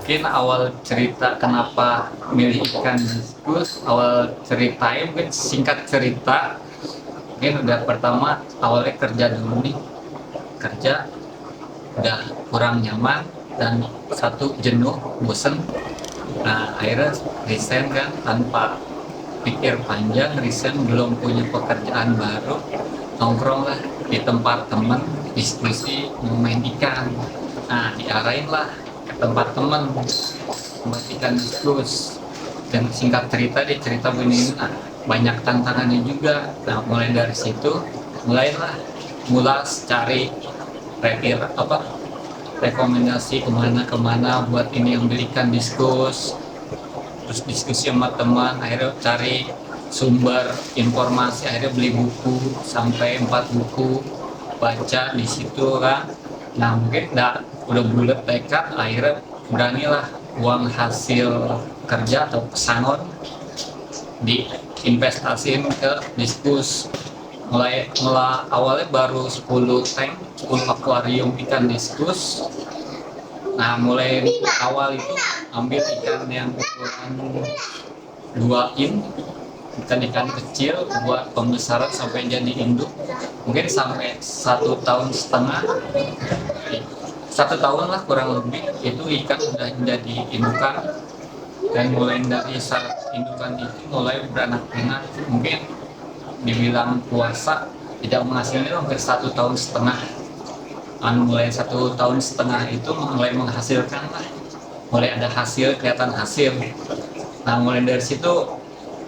Mungkin awal cerita kenapa milih ikan diskus, awal ceritanya mungkin singkat cerita, mungkin udah pertama awalnya kerja dulu nih, kerja udah kurang nyaman dan satu jenuh, bosen. Nah akhirnya resign kan tanpa pikir panjang, resign belum punya pekerjaan baru, nongkrong lah di tempat temen, diskusi mau main ikan. Nah diarahin lah ke tempat temen buat ikan diskus, dan singkat cerita dia cerita begini, nah, banyak tantangannya juga. Nah mulai dari situ mulailah ngulas cari rekomendasi kemana buat ini yang belikan diskus, terus diskusi sama teman, akhirnya cari sumber informasi, akhirnya beli buku sampai 4 buku baca di situ kan. Nah mungkin udah bulat tekad, akhirnya beranilah uang hasil kerja atau pesangon diinvestasiin ke diskus. mulai awalnya baru 10 tank, 10 akuarium ikan diskus. Nah mulai awal itu ambil ikan yang ukuran 2 in, ikan kecil buat pembesaran sampai jadi induk. Mungkin sampai 1 tahun lah kurang lebih itu ikan udah jadi indukan. Dan mulai dari saat indukan itu mulai beranak pinak, mungkin dibilang puasa tidak menghasilkan hampir 1,5 tahun. Mulai 1,5 tahun itu mulai menghasilkan lah, mulai ada hasil, kelihatan hasil. Nah mulai dari situ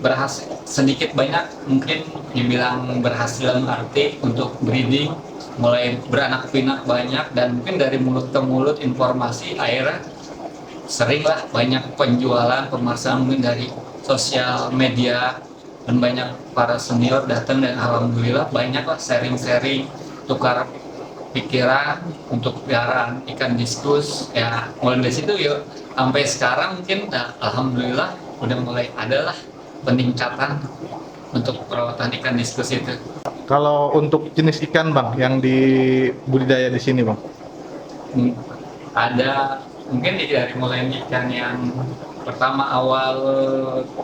berhasil sedikit banyak, mungkin dibilang berhasil arti untuk breeding, mulai beranak pinak banyak, dan mungkin dari mulut ke mulut informasi akhirnya seringlah banyak penjualan pemasaran mungkin dari sosial media, dan banyak para senior datang dan alhamdulillah banyaklah sharing-sharing, tukar pikiran untuk peliharaan ikan diskus. Ya mulai dari situ yuk sampai sekarang mungkin alhamdulillah udah mulai adalah peningkatan untuk perawatan ikan diskus itu. Kalau untuk jenis ikan bang yang dibudidaya di sini bang? Ada mungkin dari mulai ikan yang pertama awal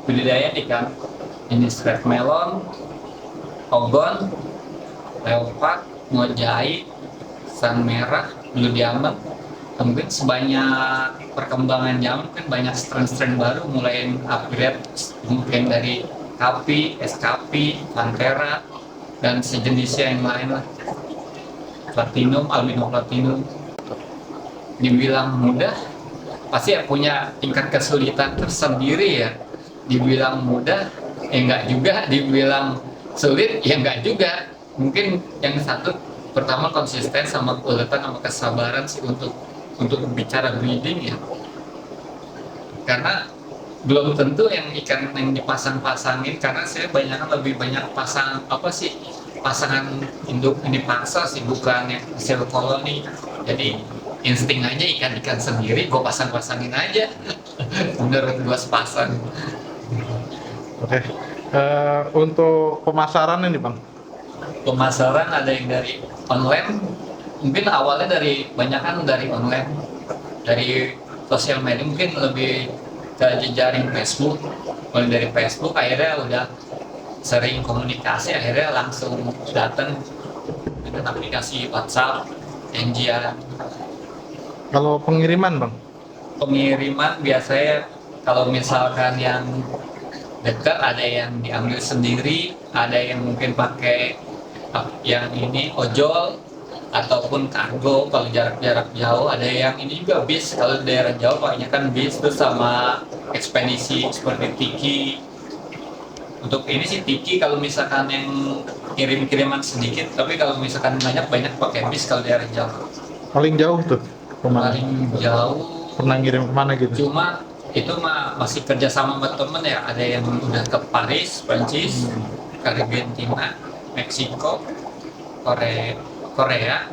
budidaya ikan jenis red melon, ogon, leopard, ngojai, san merah, blue diamond. Mungkin sebanyak perkembangan zaman mungkin banyak strain baru mulai upgrade, mungkin dari kapi, eskapi, pantera, dan sejenisnya yang lain lah. Platinum, albino platinum. Dibilang mudah, pasti ya punya tingkat kesulitan tersendiri ya. Dibilang mudah, ya enggak juga. Dibilang sulit, ya enggak juga. Mungkin yang satu pertama konsisten sama keuletan sama kesabaran sih untuk bicara breeding ya. Karena belum tentu yang ikan yang dipasang-pasangin, karena saya lebih banyak pasangan induk ini paksa sih, bukan yang hasil koloni. Jadi insting aja ikan-ikan sendiri gue pasang-pasangin aja menurut gue sepasang. Oke. Untuk pemasaran ini bang? Pemasaran ada yang dari online, mungkin awalnya banyakan dari online, dari sosial media, mungkin lebih ke jejaring Facebook. Mulai dari Facebook akhirnya udah sering komunikasi, akhirnya langsung datang dengan aplikasi WhatsApp, NGA. Kalau pengiriman bang? Pengiriman biasanya kalau misalkan yang dekat ada yang diambil sendiri, ada yang mungkin pakai yang ini ojol ataupun kargo kalau jarak-jarak jauh, ada yang ini juga bis kalau daerah jauh pakainya kan bis, terus sama ekspedisi seperti Tiki. Untuk ini sih Tiki kalau misalkan yang kirim-kiriman sedikit, tapi kalau misalkan banyak pakai bis kalau daerah jauh. Paling jauh tuh kemana? Paling jauh Pernah ngirim kemana gitu? cuma itu mah masih kerja sama temen ya, ada yang udah ke Paris, Prancis, ke Argentina, Meksiko, Korea, Korea,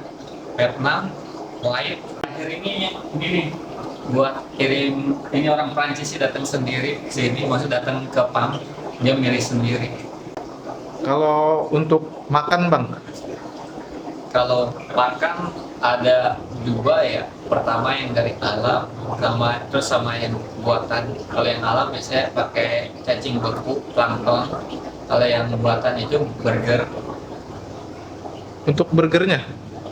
Vietnam, Kuwait. Akhir ini buat kirim, ini orang Prancis sih datang sendiri ke sini, maksud datang ke PAM, dia milih sendiri. Kalau untuk makan bang, Kalau makan ada dua ya, pertama yang dari alam, sama yang buatan. Kalau yang alam biasanya pakai cacing beku, plankton. Kalau yang buatan itu burger. untuk burgernya?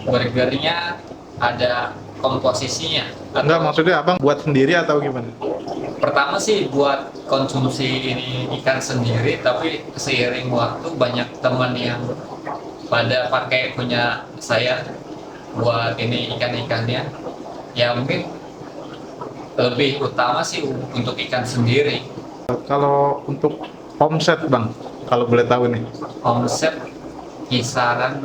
Burgernya ada komposisinya. Enggak, maksudnya abang buat sendiri atau gimana? Pertama sih buat konsumsi ini ikan sendiri, tapi seiring waktu banyak teman yang pada pakai punya saya buat ini ikan-ikannya. Ya mungkin lebih utama sih untuk ikan sendiri. Kalau untuk omset bang, kalau boleh tahu nih. Omset kisaran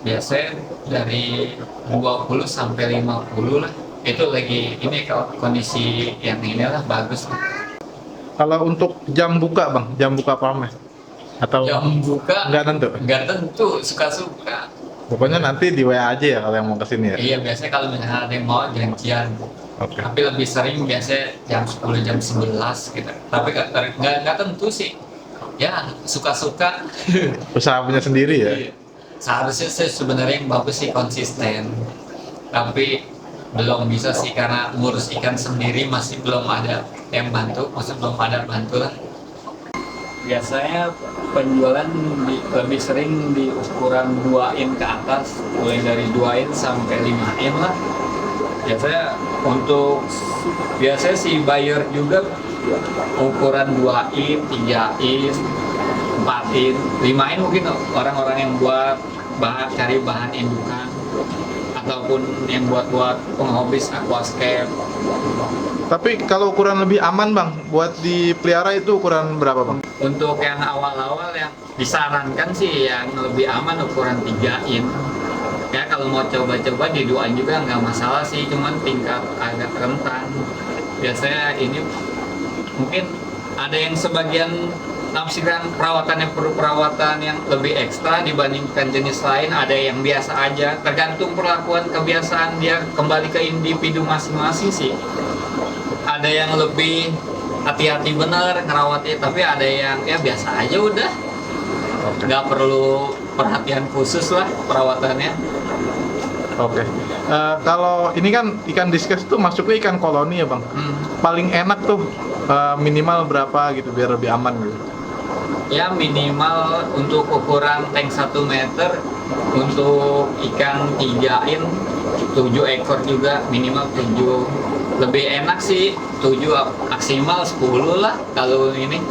biasanya dari 20 sampai 50 lah. Itu lagi ini kalau kondisi yang inilah bagus. Kalau untuk jam buka bang, jam buka PAM atau Jam buka nggak tentu? nggak tentu, suka-suka. Pokoknya nanti di WA aja ya kalau yang mau kesini ya. Iya, biasanya kalau misalnya ada yang mau janjian. Oke. Tapi lebih sering biasanya jam 10, jam 11 gitu. Tapi nggak tentu sih. Ya, suka-suka. Usaha punya sendiri ya. Iya. Seharusnya sih sebenarnya yang bagus sih konsisten. Tapi belum bisa sih karena ngurus ikan sendiri masih belum ada yang bantu, masih belum ada bantu lah. Biasanya penjualan lebih sering di ukuran 2 in ke atas, mulai dari 2 in sampai 5 in lah. Biasanya si buyer juga ukuran 2 in, 3 in, 4 in, 5 in mungkin orang-orang yang buat cari bahan indukan ataupun yang buat penghobis aquascape. Tapi kalau ukuran lebih aman bang, buat dipelihara itu ukuran berapa bang? Untuk yang awal-awal yang disarankan sih yang lebih aman ukuran 3 in. Ya kalau mau coba-coba di 2 in juga nggak masalah sih, cuman tingkat agak rentan. Biasanya ini mungkin ada yang sebagian nafsiran perawatannya perlu perawatan yang lebih ekstra dibandingkan jenis lain, ada yang biasa aja, tergantung perlakuan kebiasaan dia kembali ke individu masing-masing sih. Ada yang lebih hati-hati bener ngerawatnya, tapi ada yang ya biasa aja udah, nggak perlu perhatian khusus lah perawatannya. Oke. Kalau ini kan ikan diskus tuh masuknya ikan koloni ya bang. Paling enak tuh minimal berapa gitu biar lebih aman gitu. Ya minimal untuk ukuran tank 1 meter, untuk ikan 3 in 7 ekor juga minimal 7. Lebih enak sih 7, maksimal 10 lah kalau ini.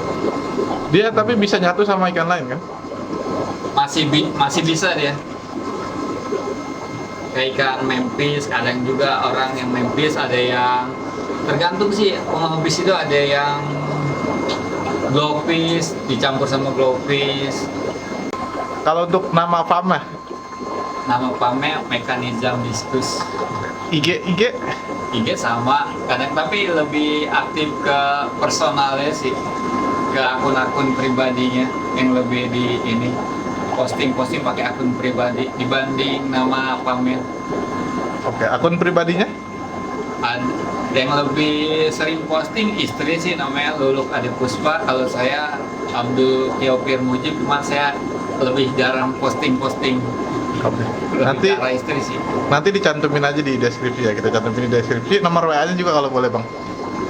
Dia tapi bisa nyatu sama ikan lain kan? Masih bisa dia. Kayak ikan mempis, kadang juga orang yang mempis ada yang tergantung sih penghobis itu, ada yang glowfish dicampur sama glowfish. Kalau untuk nama PAM Nama PAM-nya Mechanism Discus. IG sama kadang, tapi lebih aktif ke personalnya sih, ke akun-akun pribadinya yang lebih di ini posting pakai akun pribadi dibanding nama PAM-nya. Oke, akun pribadinya? Yang lebih sering posting istri sih, namanya Luluk Ade Puspa. Kalau saya Abdul Tiopir Mujib, cuma saya lebih jarang posting. Oke. Lebih Nanti ke arah istri sih. nanti dicantumin aja di deskripsi ya, kita cantumin di deskripsi. Nomor WA-nya juga kalau boleh bang.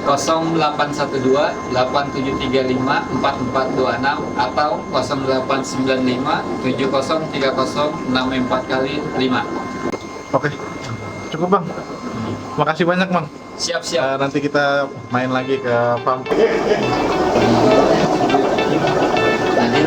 0812 8735 4426 atau 0895 7030 64 kali 5. Oke, cukup bang. Makasih banyak bang. Siap. Nanti kita main lagi ke PAM. Nanti